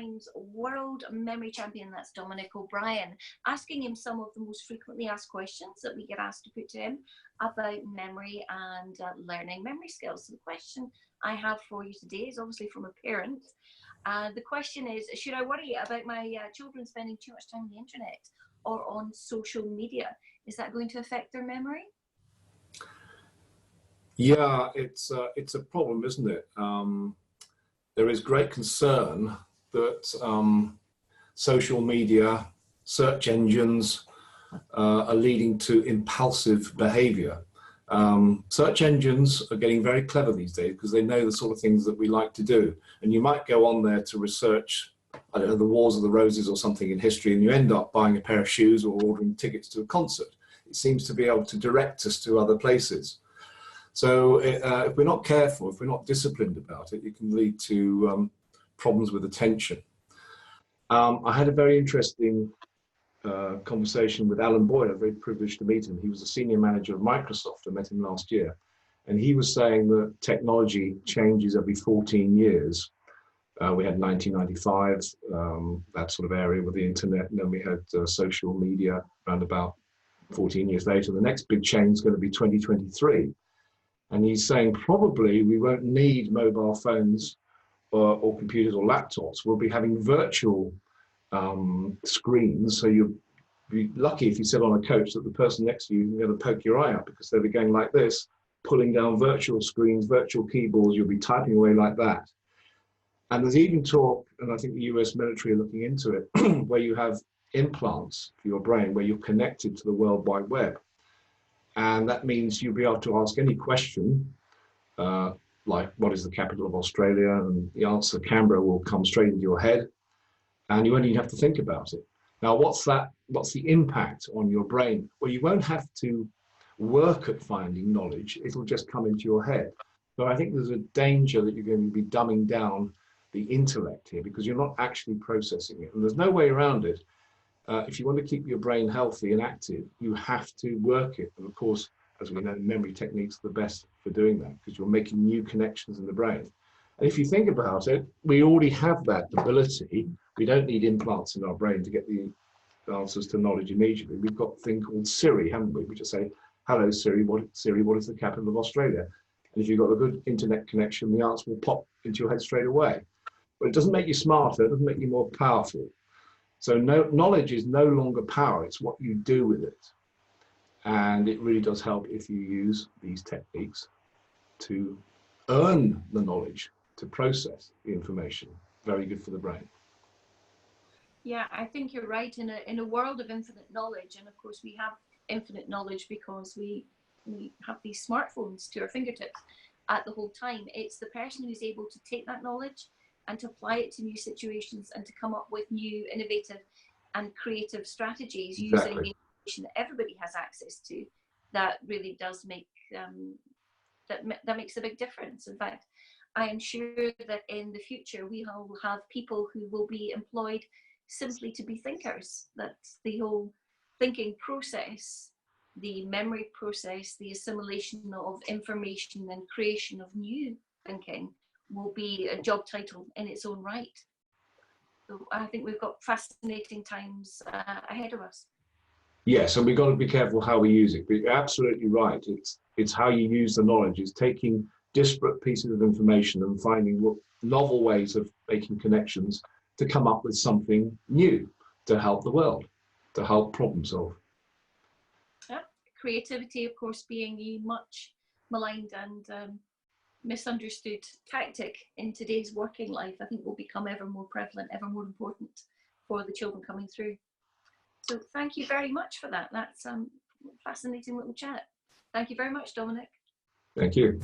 Times World Memory Champion, that's Dominic O'Brien, asking him some of the most frequently asked questions that we get asked to put to him about memory and learning memory skills. So the question I have for you today is obviously from a parent. The question is, should I worry about my children spending too much time on the internet or on social media? Is that going to affect their memory? Yeah, it's a problem, isn't it? There is great concern that social media, search engines are leading to impulsive behavior. Search engines are getting very clever these days because they know the sort of things that we like to do. And you might go on there to research, I don't know, the Wars of the Roses or something in history, and you end up buying a pair of shoes or ordering tickets to a concert. It seems to be able to direct us to other places. So if we're not careful, if we're not disciplined about it, it can lead to problems with attention. I had a very interesting conversation with Alan Boyle. I'm very privileged to meet him. He was the senior manager of Microsoft. I met him last year. And he was saying that technology changes every 14 years. We had 1995, that sort of area with the internet, and then we had social media around about 14 years later. The next big change is going to be 2023. And he's saying probably we won't need mobile phones or computers or laptops. We'll be having virtual screens. So you'll be lucky if you sit on a coach that the person next to you is going to poke your eye out, because they'll be going like this, pulling down virtual screens, virtual keyboards. You'll be typing away like that. And there's even talk, and I think the US military are looking into it, where you have implants for your brain, where you're connected to the World Wide Web. And that means you'll be able to ask any question, like what is the capital of Australia? And the answer, Canberra, will come straight into your head, and you won't even have to think about it. Now, what's the impact on your brain? Well, you won't have to work at finding knowledge. It'll just come into your head. So I think there's a danger that you're going to be dumbing down the intellect here, because you're not actually processing it. And there's no way around it. If you want to keep your brain healthy and active, you have to work it. And of course, as we know, memory techniques are the best for doing that, because you're making new connections in the brain. And if you think about it, we already have that ability. We don't need implants in our brain to get the answers to knowledge immediately. We've got a thing called Siri, haven't we? We just say, hello, Siri, what is the capital of Australia? And if you've got a good internet connection, the answer will pop into your head straight away. But it doesn't make you smarter, it doesn't make you more powerful. So knowledge is no longer power, it's what you do with it. And it really does help if you use these techniques to earn the knowledge, to process the information. Very good for the brain. Yeah, I think you're right. In a world of infinite knowledge, and of course we have infinite knowledge because we have these smartphones to our fingertips at the whole time. It's the person who's able to take that knowledge and to apply it to new situations and to come up with new, innovative and creative strategies using the information that everybody has access to, that really does make, that makes a big difference. In fact, I am sure that in the future we will have people who will be employed simply to be thinkers, that the whole thinking process, the memory process, the assimilation of information and creation of new thinking will be a job title in its own right. So I think we've got fascinating times ahead of us. Yes, and we've got to be careful how we use it. But you're absolutely right. It's how you use the knowledge. It's taking disparate pieces of information and finding novel ways of making connections to come up with something new to help the world, to help problem solve. Yeah. Creativity, of course, being a much maligned and misunderstood tactic in today's working life, I think will become ever more prevalent, ever more important for the children coming through. So thank you very much for that. That's a fascinating little chat. Thank you very much, Dominic. Thank you.